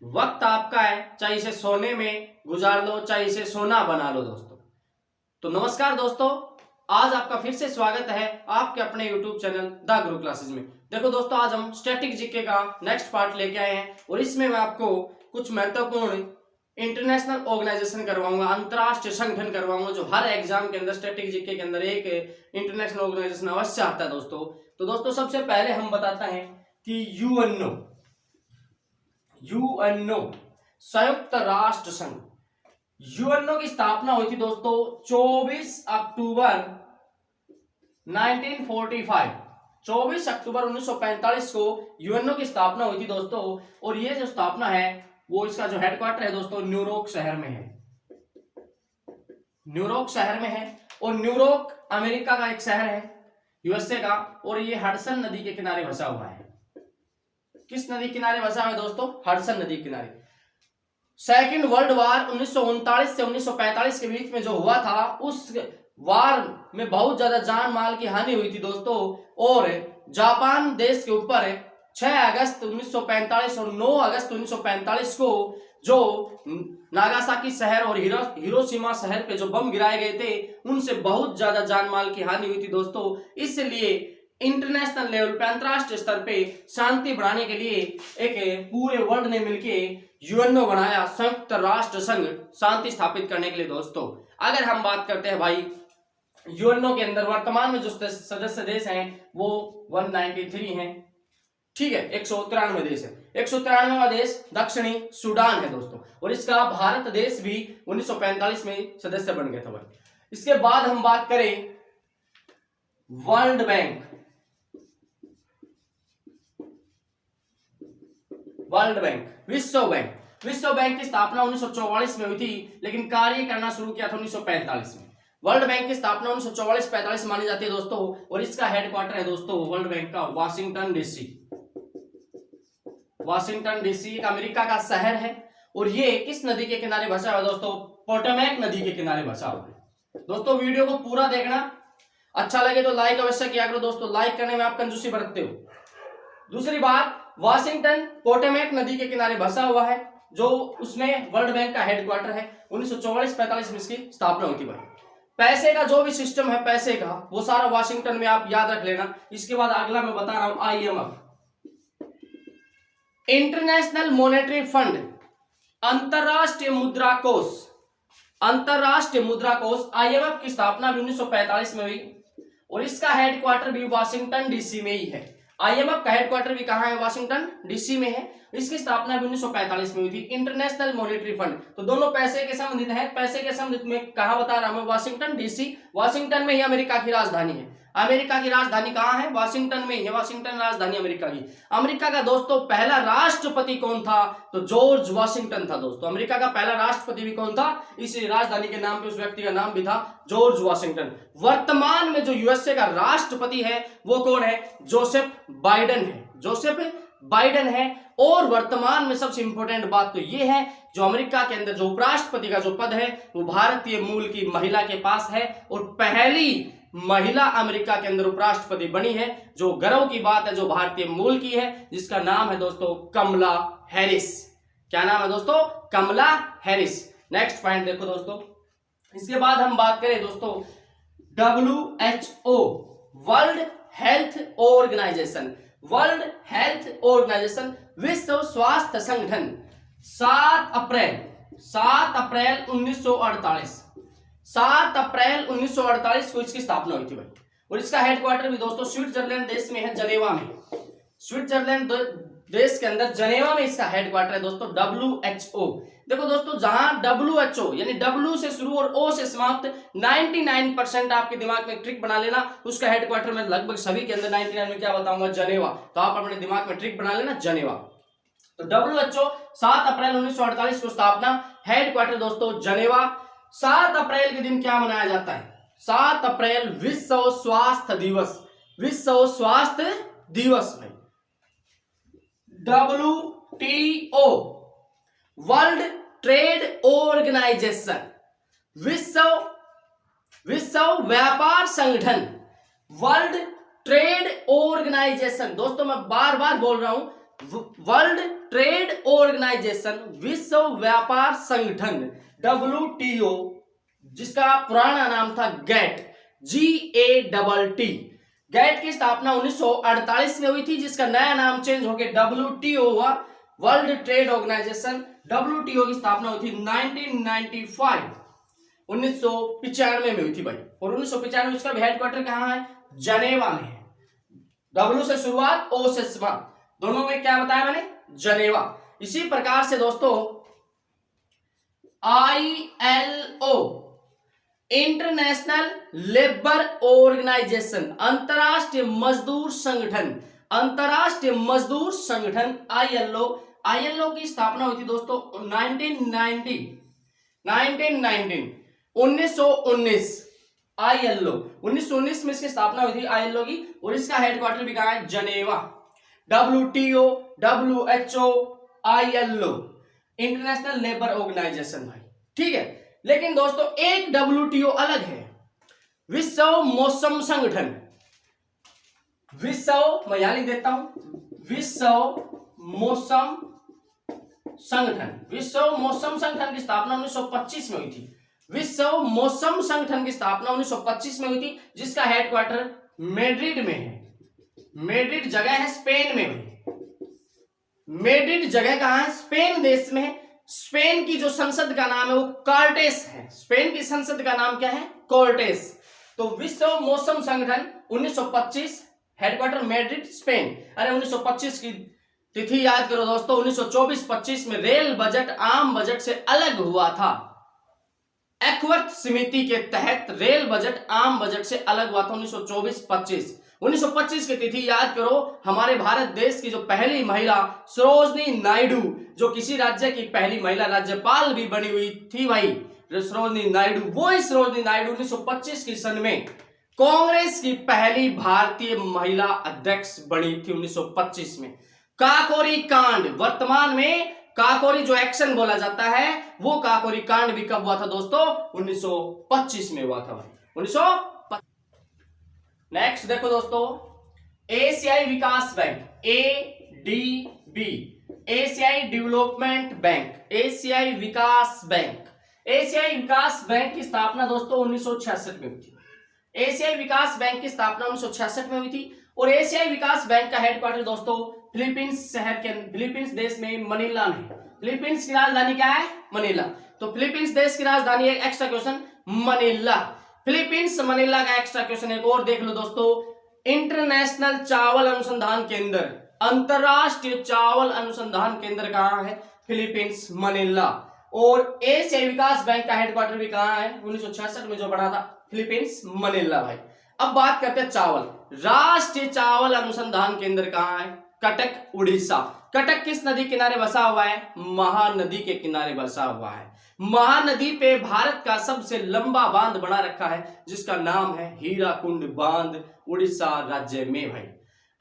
वक्त आपका है, चाहे इसे सोने में गुजार लो, चाहे इसे सोना बना लो दोस्तों। तो नमस्कार दोस्तों, आज आपका फिर से स्वागत है आपके अपने YouTube channel the Guru classes में। देखो दोस्तों, आज हम स्टैटिक जीके का नेक्स्ट पार्ट लेके आए हैं और इसमें मैं आपको कुछ महत्वपूर्ण इंटरनेशनल ऑर्गेनाइजेशन करवाऊंगा, अंतरराष्ट्रीय संगठन करवाऊंगा, जो हर एग्जाम के अंदर स्टैटिक जीके के अंदर एक इंटरनेशनल ऑर्गेनाइजेशन अवश्य आता है दोस्तों। तो दोस्तों सबसे पहले हम बताते हैं कि यूएनओ संयुक्त राष्ट्र संघ, यूएनओ की स्थापना हुई थी दोस्तों 24 अक्टूबर 1945। 24 अक्टूबर 1945 को यूएनओ की स्थापना हुई थी दोस्तों। और ये जो स्थापना है वो इसका जो हेडक्वार्टर है दोस्तों न्यूयॉर्क शहर में है। न्यूयॉर्क शहर में है और न्यूयॉर्क अमेरिका का एक शहर है, यूएसए का, और ये हडसन नदी के किनारे बसा हुआ है। किस नदी किनारे बसा है दोस्तों? हडसन नदी किनारे। सेकेंड वर्ल्ड वार 1939 से 1945 के बीच में जो हुआ था, उस वार में बहुत ज्यादा जान माल की हानि हुई थी दोस्तों। और जापान देश के ऊपर 6 अगस्त 1945 और 9 अगस्त 1945 को जो नागासाकी शहर और हिरोशिमा शहर पे जो बम गिराए गए थे, उनसे बहुत ज्यादा जान माल की हानि हुई थी दोस्तों। इसलिए इंटरनेशनल लेवल पे, अंतरराष्ट्रीय स्तर पे शांति बढ़ाने के लिए एक पूरे वर्ल्ड ने मिलके यूएनओ बनाया, संयुक्त राष्ट्र संघ, शांति स्थापित करने के लिए दोस्तों। अगर हम बात करते हैं भाई यूएनओ के अंदर वर्तमान में जो सदस्य देश हैं वो 193 हैं, ठीक है, 193 देश है। 193वां देश दक्षिणी सूडान है दोस्तों, और इसका भारत देश भी 1945 में सदस्य बन गया था भाई। इसके बाद हम बात करें वर्ल्ड बैंक। विश्व बैंक की स्थापना 1944 में हुई थी, लेकिन कार्य करना शुरू किया था 1945 में। वर्ल्ड बैंक की स्थापना 1944-45 मानी जाती है दोस्तों, और इसका हेडक्वार्टर है दोस्तों वर्ल्ड बैंक का वाशिंगटन डीसी। वाशिंगटन डीसी एक अमेरिका का शहर है, और ये किस नदी के किनारे बसा हुआ है दोस्तों? पोटोमैक नदी के किनारे बसा हुआ है दोस्तों। वीडियो को पूरा देखना, अच्छा लगे तो लाइक अवश्य किया करो दोस्तों, लाइक करने में आप कंजूसी बरतते हो। दूसरी बात, वाशिंगटन पोटोमैक नदी के किनारे बसा हुआ है, जो उसमें वर्ल्ड बैंक का हेडक्वार्टर है। 1944-45 में इसकी स्थापना हुई थी भाई। पैसे का जो भी सिस्टम है पैसे का, वो सारा वाशिंगटन में आप याद रख लेना। इसके बाद अगला मैं बता रहा हूं IMF, इंटरनेशनल मॉनेटरी फंड, अंतरराष्ट्रीय मुद्रा कोष। अंतरराष्ट्रीय मुद्रा कोष IMF की स्थापना भी 1945 में हुई, और इसका हेडक्वार्टर भी वाशिंगटन डीसी में ही है। IMF का हेडक्वार्टर भी कहां है? वाशिंगटन डीसी में है। इसकी स्थापना भी 1945 में हुई थी। इंटरनेशनल मॉनेटरी फंड, तो दोनों पैसे के संबंधित है। पैसे के संबंधित में कहां बता रहा हूं? Washington DC. वाशिंगटन में ही अमेरिका की राजधानी है। अमेरिका की राजधानी कहां है? वाशिंगटन में ही है। वाशिंगटन राजधानी अमेरिका की। अमेरिका का दोस्तों पहला राष्ट्रपति कौन था? तो जॉर्ज वाशिंगटन था दोस्तों। अमेरिका का पहला राष्ट्रपति भी कौन था? इस राजधानी के नाम पे उस व्यक्ति का नाम भी था जॉर्ज वाशिंगटन। वर्तमान में जो यूएसए का राष्ट्रपति है वो कौन है? जोसेफ बाइडेन है। जोसेफ बाइडेन है। और वर्तमान में सबसे इंपॉर्टेंट बात तो यह है, जो अमेरिका के अंदर जो उपराष्ट्रपति का जो पद है वो भारतीय मूल की महिला के पास है, और पहली महिला अमेरिका के अंदर उपराष्ट्रपति बनी है, जो गर्व की बात है, जो भारतीय मूल की है, जिसका नाम है दोस्तों कमला हैरिस। क्या नाम है दोस्तों? कमला हैरिस। नेक्स्ट पॉइंट देखो दोस्तों। इसके बाद हम बात करें दोस्तों WHO, world health organisation. World health organisation, विश्व स्वास्थ्य संगठन, 7 अप्रैल 1948, 7 अप्रैल 1948 को इसकी स्थापना हुई थी भाई। और इसका हेडक्वार्टर भी दोस्तों स्विट्जरलैंड देश में है, जनेवा में। स्विट्जरलैंड देश के अंदर जनेवा में इसका हेडक्वार्टर है दोस्तों WHO। देखो दोस्तों, जहां WHO यानी W से शुरू और O से समाप्त 99% आपके दिमाग में ट्रिक बना लेना। उसका हेडक्वार्टर में लगभग सभी के अंदर 99 में क्या बताऊंगा? जनेवा। तो आप अपने दिमाग में ट्रिक बना लेना, जनेवा। तो WHO 7 अप्रैल 1948 को स्थापना, हेडक्वार्टर दोस्तों जनेवा। 7 अप्रैल के दिन क्या मनाया जाता है? 7 अप्रैल विश्व स्वास्थ्य दिवस। विश्व स्वास्थ्य दिवस में WTO, वर्ल्ड ट्रेड ऑर्गेनाइजेशन, विश्व व्यापार संगठन, वर्ल्ड ट्रेड ऑर्गेनाइजेशन। दोस्तों मैं बार बार बोल रहा हूं, वर्ल्ड ट्रेड ऑर्गेनाइजेशन, विश्व व्यापार संगठन, WTO, जिसका पुराना नाम था गैट, GATT। गैट की स्थापना 1948 में हुई थी, जिसका नया नाम चेंज होकर WTO हुआ, वर्ल्ड ट्रेड ऑर्गेनाइजेशन। WTO की स्थापना हुई थी 1995 में हुई थी भाई। और 1995 उसका हेडक्वार्टर कहां है? जनेवा में है। W से शुरुआत, O से समाप्त, दोनों में क्या बताया मैंने? जनेवा। इसी प्रकार से दोस्तों ILO, इंटरनेशनल लेबर ऑर्गेनाइजेशन, अंतरराष्ट्रीय मजदूर संगठन, अंतरराष्ट्रीय मजदूर संगठन ILO की स्थापना हुई थी दोस्तों 1919 ILO 1919 में इसकी स्थापना हुई थी ILO की। और इसका हेडक्वार्टर भी कहां है? Geneva. WTO, WHO, ILO, international labour organisation भाई, ठीक है। लेकिन दोस्तों एक WTO अलग है, विश्व मौसम संगठन। मैं यहां लिख देता हूं, विश्व मौसम संगठन। विश्व मौसम संगठन की स्थापना 1925 में हुई थी। विश्व मौसम संगठन की स्थापना 1925 में हुई थी, जिसका हेडक्वार्टर मैड्रिड में है। मैड्रिड जगह है स्पेन में भाई। मैड्रिड जगह कहां है? स्पेन देश में है। स्पेन की जो संसद का नाम है वो कॉर्टेस है। स्पेन की संसद का नाम क्या है? कॉर्टेस। तो विश्व मौसम संगठन 1925, हेडक्वार्टर मैड्रिड, स्पेन। अरे 1925 की तिथि याद करो दोस्तों, 1924-25 में रेल बजट आम बजट से अलग हुआ था। एक्वर्थ समिति के तहत रेल बजट आम बजट से अलग हुआ था 1924-25। 1925 की तिथि याद करो। हमारे भारत देश की जो पहली महिला सरोजनी नायडू, जो किसी राज्य की पहली महिला राज्यपाल भी बनी हुई थी भाई, सरोजनी नायडू, वो ही सरोजनी नायडू 1925 की सन में कांग्रेस की पहली भारतीय महिला अध्यक्ष बनी थी 1925 में। काकोरी कांड, वर्तमान में काकोरी जो एक्शन बोला जाता है, वो काकोरी कांड भी कब हुआ था दोस्तों? 1925 में हुआ था भाई, 1925। नेक्स्ट देखो दोस्तों, एशियाई विकास बैंक, ADB, एशियाई डेवलपमेंट बैंक, एशियाई विकास बैंक। एशियाई विकास बैंक की स्थापना दोस्तों 1966 में हुई थी। एशियाई विकास बैंक की स्थापना 1966 में हुई थी। और एशियाई विकास बैंक का हेडक्वार्टर दोस्तों फिलीपींस शहर के, फिलीपींस देश में मनीला में। फिलीपींस की राजधानी क्या है? मनीला। तो फिलीपींस देश की राजधानी है, extra question, Manila. Philippines Manila का एक्स्ट्रा क्वेश्चन एक और देख लो दोस्तों, इंटरनेशनल चावल अनुसंधान केंद्र, अंतरराष्ट्रीय चावल अनुसंधान केंद्र कहां है? Philippines Manila. और एशियाई विकास बैंक का हेडक्वार्टर भी कहां है? 1966 में जो बना था, फिलीपींस मनीला भाई। अब बात करते हैं चावल। राष्ट्रीय चावल अनुसंधान केंद्र कहां है? कटक, उड़ीसा। कटक किस नदी किनारे बसा हुआ है? महानदी के किनारे बसा हुआ है। महानदी पे भारत का सबसे लंबा बांध बना रखा है, जिसका नाम है हीराकुंड बांध, उड़ीसा राज्य में भाई।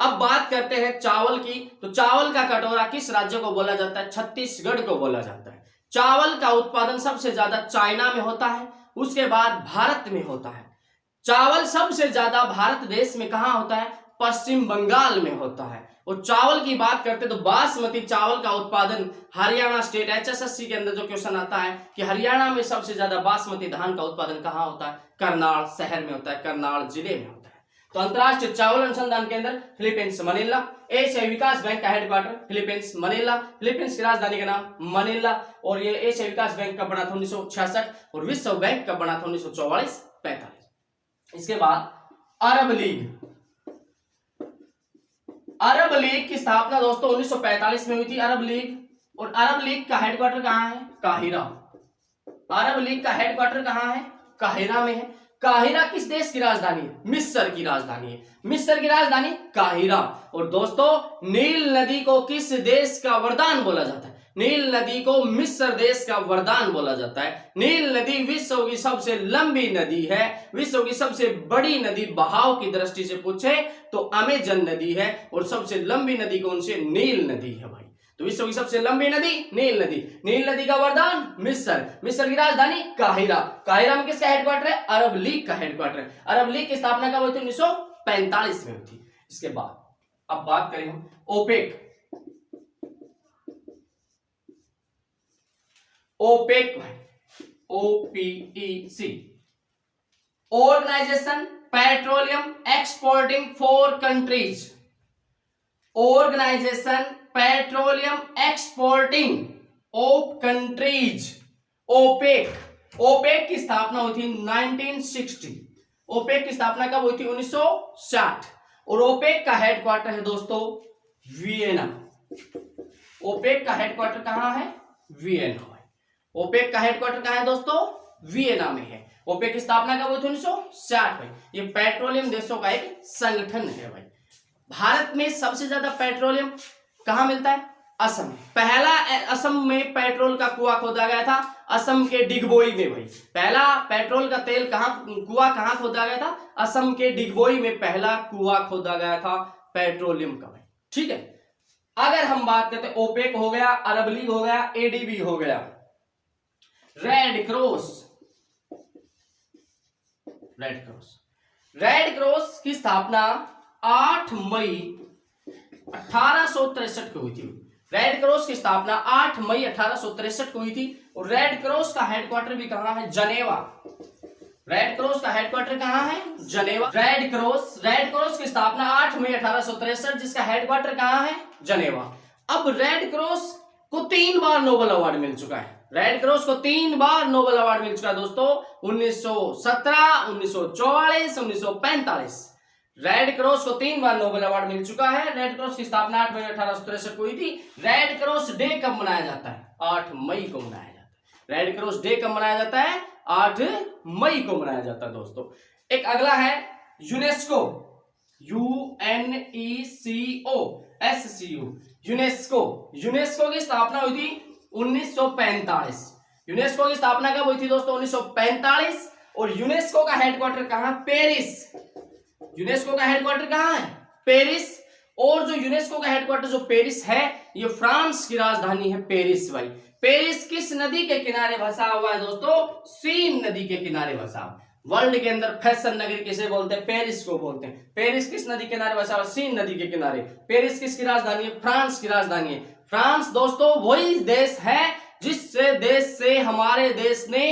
अब बात करते हैं चावल की। तो चावल का कटोरा किस राज्य को बोला जाता है? छत्तीसगढ़ को बोला जाता है। चावल का उत्पादन सबसे ज्यादा चाइना में होता है, उसके बाद भारत में होता है। चावल सबसे ज्यादा भारत देश में कहां होता है? पश्चिम बंगाल में होता है। और चावल की बात करते तो बासमती चावल का उत्पादन हरियाणा स्टेट, HSSC के अंदर जो क्वेश्चन आता है कि हरियाणा में सबसे ज्यादा बासमती धान का उत्पादन कहां होता है? करनाल शहर में होता है, करनाल जिले में होता है। तो अंतरराष्ट्रीय चावल अनुसंधान केंद्र फिलीपींस मनीला। एशियाई विकास बैंक का हेडक्वार्टर फिलीपींस मनीला। फिलीपींस की राजधानी का नाम मनीला। और ये एशियाई विकास बैंक कब बना था? 1966। और विश्व बैंक कब बना था? 1944-45। इसके बाद अरब लीग। अरब लीग की स्थापना दोस्तों 1945 में हुई थी, अरब लीग। और अरब लीग का हेडक्वार्टर कहां है? काहिरा। अरब लीग का हेडक्वार्टर कहां है? काहिरा में है। काहिरा किस देश की राजधानी है? मिस्र की राजधानी है। मिस्र की राजधानी काहिरा। और दोस्तों नील नदी को किस देश का वरदान बोला जाता है? नील नदी को मिस्र देश का वरदान बोला जाता है। नील नदी विश्व की सबसे लंबी नदी है, विश्व की सबसे बड़ी नदी बहाव की दृष्टि से पूछे तो अमेजन नदी है, और सबसे लंबी नदी कौन सी? नील नदी है भाई। तो विश्व की सबसे लंबी नदी नील नदी। नील नदी का वरदान मिस्र। मिस्र की राजधानी काहिरा। काहिरा में किसका हेडक्वार्टर है? अरब लीग का हेडक्वार्टर है। अरब लीग की स्थापना कब हुई थी? 1945 में हुई थी। इसके बाद अब बात करें हम ओपेक। ओपेक, OPEC, organisation petroleum exporting for countries, organisation petroleum exporting of countries, OPEC. OPEC की स्थापना हुई थी 1960। ओपेक की स्थापना कब हुई थी? 1960। और ओपेक का हेडक्वार्टर है दोस्तों वियना। ओपेक का हेडक्वार्टर कहां है? वियना में। ओपेक का हेडक्वार्टर कहां है दोस्तों? वियना में है। ओपेक की स्थापना कब हुई थी? 1960 में। ये पेट्रोलियम देशों का एक संगठन है भाई। भारत में सबसे ज्यादा पेट्रोलियम कहां मिलता है? असम। पहला असम में पेट्रोल का कुआं खोदा गया था, असम के डिगबोई में भाई। पहला पेट्रोल का तेल कुआं कहां खोदा गया था? असम के डिगबोई में पहला कुआं खोदा गया था पेट्रोलियम का भाई। ठीक है। अगर हम बात करते हैं, ओपेक हो गया, अरब लीग हो गया, एडीबी हो गया, रेड क्रॉस। रेड क्रॉस की स्थापना 8 मई 1863 को हुई थी। रेड क्रॉस की स्थापना 8 मई 1863 को हुई थी। और रेड क्रॉस का हेडक्वार्टर भी कहां है? जनेवा। रेड क्रॉस का हेडक्वार्टर कहां है? जनेवा। रेड क्रॉस की स्थापना 8 मई 1863, जिसका हेडक्वार्टर कहां है? जनेवा। अब रेड क्रॉस को 3 बार नोबेल अवार्ड मिल चुका है। रेड क्रॉस को 3 बार नोबेल अवार्ड मिल चुका है दोस्तों, 1917, 1944, 1945। रेड क्रॉस को 3 बार नोबेल अवार्ड मिल चुका है। रेड क्रॉस की स्थापना 8 मई 1863 को हुई थी। रेड क्रॉस डे कब मनाया जाता है? 8 मई को मनाया जाता है। रेड क्रॉस डे कब मनाया जाता है? 8 मई को मनाया जाता है दोस्तों। एक अगला है यूनेस्को, UNESCO, यूनेस्को की स्थापना हुई थी 1945। यूनेस्को की स्थापना कब हुई थी दोस्तों? 1945। और यूनेस्को का हेडक्वार्टर कहां? पेरिस। यूनेस्को का हेडक्वार्टर कहां है? पेरिस। और जो यूनेस्को का हेडक्वार्टर जो पेरिस है, ये फ्रांस की राजधानी है पेरिस भाई। पेरिस किस नदी के किनारे बसा हुआ है दोस्तों? सीन नदी के किनारे बसा हुआ। वर्ल्ड के अंदर फैशन नगरी किसे बोलते हैं? पेरिस को बोलते हैं। पेरिस किस नदी के किनारे बसा हुआ? सीन नदी के किनारे। पेरिस किसकी राजधानी है? फ्रांस की राजधानी है। फ्रांस दोस्तों वही देश है जिस देश से हमारे देश ने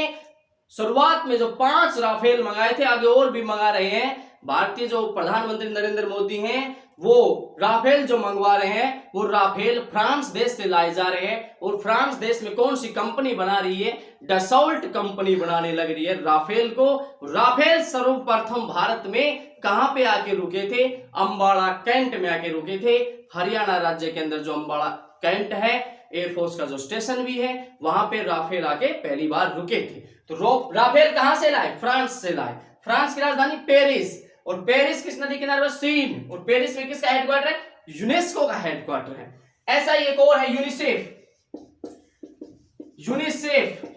शुरुआत में जो 5 राफेल मंगाए थे, आगे और भी मंगा रहे हैं। भारतीय जो प्रधानमंत्री नरेंद्र मोदी हैं, वो राफेल जो मंगवा रहे हैं, वो राफेल फ्रांस देश से लाए जा रहे हैं। और फ्रांस देश में कौन सी कंपनी बना रही है? डसॉल्ट कंपनी बनाने लग रही है राफेल को। राफेल सर्वप्रथम भारत में कहां पे आके रुके थे? अंबाला कैंट में आके रुके थे। हरियाणा राज्य के अंदर जो अंबाला कैंट है, एयरफोर्स का जो स्टेशन भी है, वहां पे राफेल आके पहली बार रुके थे। तो राफेल कहां से लाए? फ्रांस से लाए। फ्रांस की राजधानी पेरिस। और पेरिस किस नदी किनारे पर? सीन। और पेरिस में किसका हेडक्वार्टर है? यूनेस्को का हेडक्वार्टर है। ऐसा ही एक और है यूनिसेफ।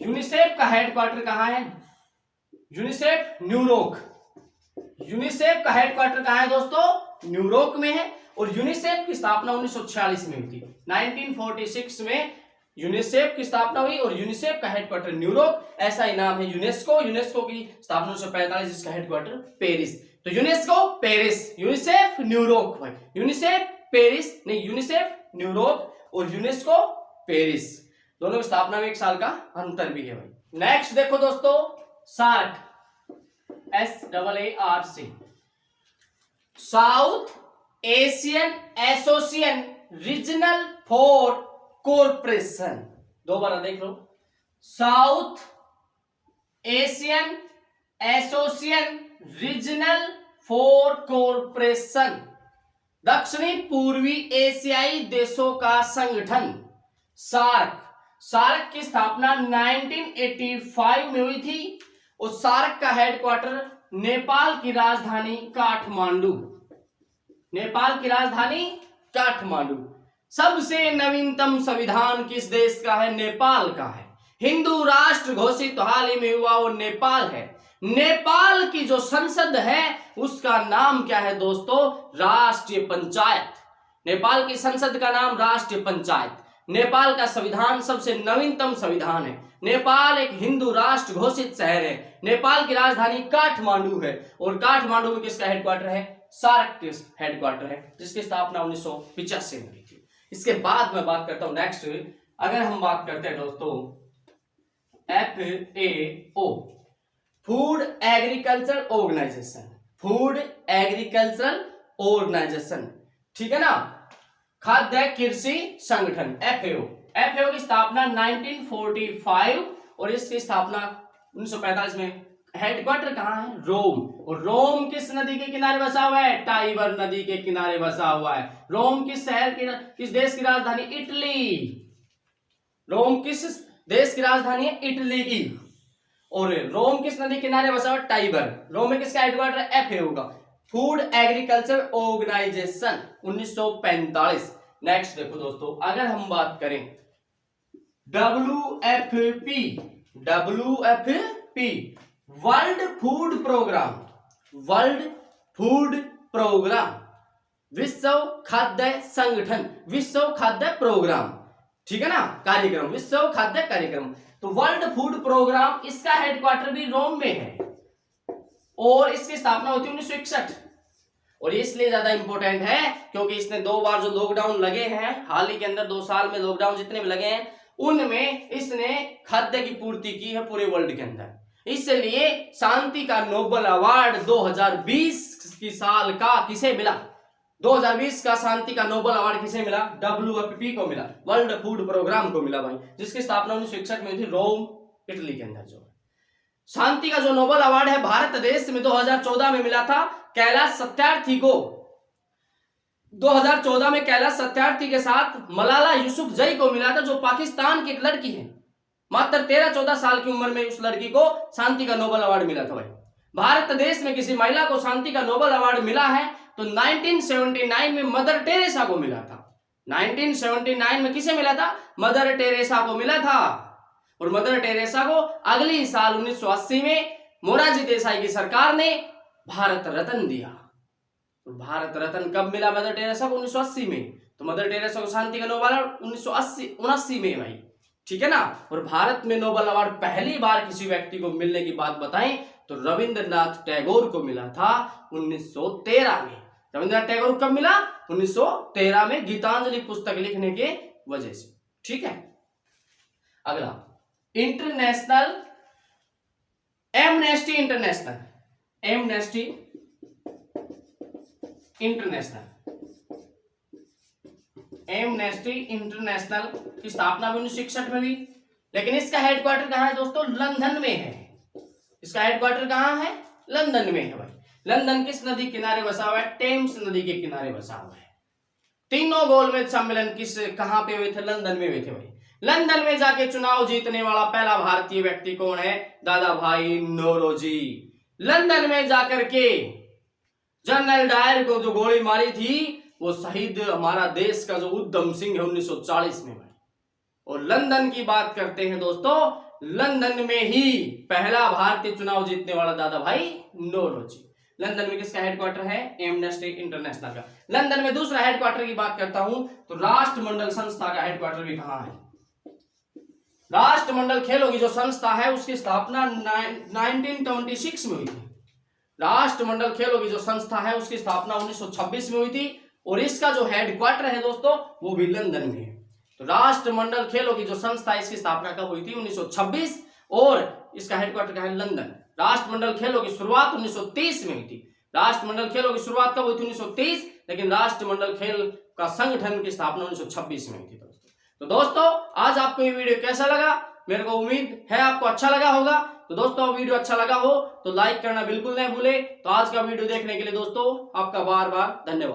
यूनिसेफ का हेडक्वार्टर कहां है? UNICEF New York. यूनिसेफ का हेडक्वार्टर कहां है दोस्तों? न्यूयॉर्क में है। और यूनिसेफ की स्थापना 1946 में हुई थी। 1946 में यूनिसेफ की स्थापना हुई और यूनिसेफ का हेडक्वार्टर न्यूयॉर्क। ऐसा ही नाम है यूनेस्को। यूनेस्को की स्थापना 1945, जिसका हेडक्वार्टर पेरिस। तो यूनेस्को पेरिस, यूनिसेफ न्यूयॉर्क भाई। यूनिसेफ पेरिस नहीं, यूनिसेफ न्यूयॉर्क और यूनेस्को पेरिस। दोनों की स्थापना में 1 साल का अंतर भी है भाई। नेक्स्ट देखो दोस्तों, SAARC, SAARC, south Asian association regional for corporation. दोबारा देख लो, south Asian association regional for corporation, दक्षिणी पूर्वी एशियाई देशों का संगठन सार्क। सार्क की स्थापना 1985 में हुई थी। और सार्क का हेडक्वार्टर नेपाल की राजधानी काठमांडू। नेपाल की राजधानी काठमांडू। सबसे नवीनतम संविधान किस देश का है? नेपाल का है। हिंदू राष्ट्र घोषित हाल ही में हुआ वो नेपाल है। नेपाल की जो संसद है उसका नाम क्या है दोस्तों? राष्ट्रीय पंचायत। नेपाल की संसद का नाम राष्ट्रीय पंचायत। नेपाल का संविधान सबसे नवीनतम संविधान है। नेपाल एक हिंदू राष्ट्र घोषित शहर है। नेपाल की राजधानी काठमांडू है। और काठमांडू में किसका हेडक्वार्टर है? सार्क के हेडक्वार्टर है, जिसकी स्थापना 1985 में हुई थी। इसके बाद मैं बात करता हूं नेक्स्ट। अगर हम बात करते हैं दोस्तों FAO, food agriculture organisation, food agricultural organisation, ठीक है ना। खाद्य कृषि संगठन FAO, FAO की स्थापना 1945 और इसकी स्थापना 1945 में। हेडक्वार्टर कहाँ है? रोम। और रोम किस नदी के किनारे बसा हुआ है? टाइबर नदी के किनारे बसा हुआ है। रोम किस शहर की, किस देश की राजधानी? इटली। रोम किस देश की राजधानी है? इटली की। और रोम किस नदी किनारे बसा हुआ? टाइबर। रोम में किसका हेडक्वार्टर है? FAO का, फूड एग्रीकल्चर ऑर्गेनाइजेशन, 1945। नेक्स्ट देखो दोस्तों, अगर हम बात करें WFP, world food programme, world food programme, विश्व खाद्य संगठन, विश्व खाद्य प्रोग्राम, ठीक है ना, कार्यक्रम, विश्व खाद्य कार्यक्रम। तो वर्ल्ड फूड प्रोग्राम, इसका हेडक्वार्टर भी रोम में है और इसकी स्थापना होती है 1961। और इसलिए ज्यादा इंपॉर्टेंट है क्योंकि इसने 2 बार जो लॉकडाउन लगे हैं, हाल ही के अंदर 2 साल में लॉकडाउन जितने भी लगे हैं, उनमें इसने खाद्य की पूर्ति की है पूरे वर्ल्ड के अंदर। इसलिए शांति का नोबेल अवार्ड 2020 की साल का किसे मिला? 2020 का शांति का नोबेल अवार्ड किसे मिला? WFP को मिला, वर्ल्ड फूड प्रोग्राम को मिला भाई, जिसकी स्थापना 1961 में हुई थी रोम, इटली के अंदर। जो शांति का जो नोबेल अवार्ड है भारत देश में 2014 में मिला था कैलाश सत्यार्थी को। 2014 में कैलाश सत्यार्थी के साथ मलाला यूसुफजई को मिला था, जो पाकिस्तान की एक लड़की है। मात्र 13-14 साल की उम्र में उस लड़की को शांति का नोबेल अवार्ड मिला था भाई। भारत देश में किसी महिला को शांति का नोबेल अवार्ड मिला है तो 1979 में मदर टेरेसा को मिला था। 1979 में किसे मिला था? मदर टेरेसा को मिला था। और मदर टेरेसा को अगली साल 1980 में मोरारजी देसाई की सरकार ने भारत रत्न दिया। तो भारत रत्न कब मिला मदर टेरेसा को? 1980 में। तो मदर टेरेसा को शांति का नोबेल अवार्ड 1979 में भाई, ठीक है ना। और भारत में नोबेल अवार्ड पहली बार किसी व्यक्ति को मिलने की बात बताएं तो रविंद्रनाथ टैगोर को मिला था 1913 में। रविंद्रनाथ टैगोर कब मिला? 1913 में, गीतांजलि पुस्तक लिखने के वजह से, ठीक है। अगला, international amnesty international, amnesty international, amnesty international की स्थापना 1961 में हुई, लेकिन इसका हेडक्वार्टर कहां है दोस्तों? लंदन में है। इसका हेडक्वार्टर कहां है? लंदन में है भाई। लंदन किस नदी किनारे बसा हुआ है? टेम्स नदी के किनारे बसा हुआ है। तीनों गोलमेज सम्मेलन कहां पे हुए थे? लंदन में हुए थे भाई। लंदन में जाके चुनाव जीतने वाला पहला भारतीय व्यक्ति कौन है? दादा भाई नौरोजी। लंदन में जाकर के जनरल डायर को जो गोली मारी थी वो शहीद हमारा देश का जो उधम सिंह है 1940 में भाई। और लंदन की बात करते हैं दोस्तों, लंदन में ही पहला भारतीय चुनाव जीतने वाला दादा भाई नौरोजी। लंदन में किसका हेडक्वार्टर है? एमनेस्टी इंटरनेशनल का। लंदन में दूसरा हेडक्वार्टर की बात करता हूं तो राष्ट्रमंडल संस्था का हेडक्वार्टर भी कहां है? राष्ट्रमंडल खेलों की जो संस्था है उसकी स्थापना 1926 में हुई थी। राष्ट्रमंडल खेलों की जो संस्था है उसकी स्थापना 1926 में हुई थी और इसका जो हेडक्वार्टर है दोस्तों वो भी लंदन में है। तो राष्ट्रमंडल खेलों की जो संस्था है इसकी स्थापना कब हुई थी? 1926 और इसका हेडक्वार्टर कहां है? लंदन। राष्ट्रमंडल खेलों की शुरुआत 1930 में हुई थी। राष्ट्रमंडल खेलों की शुरुआत कब हुई थी? 1930, लेकिन राष्ट्रमंडल खेल का संगठन की स्थापना 1926 में हुई थी दोस्तों। तो दोस्तों आज आपको ये वीडियो कैसा लगा? मेरे को उम्मीद है आपको अच्छा लगा होगा। तो दोस्तों वीडियो अच्छा लगा हो तो लाइक करना बिल्कुल नहीं भूले। तो आज का वीडियो देखने के लिए दोस्तों आपका बार बार धन्यवाद।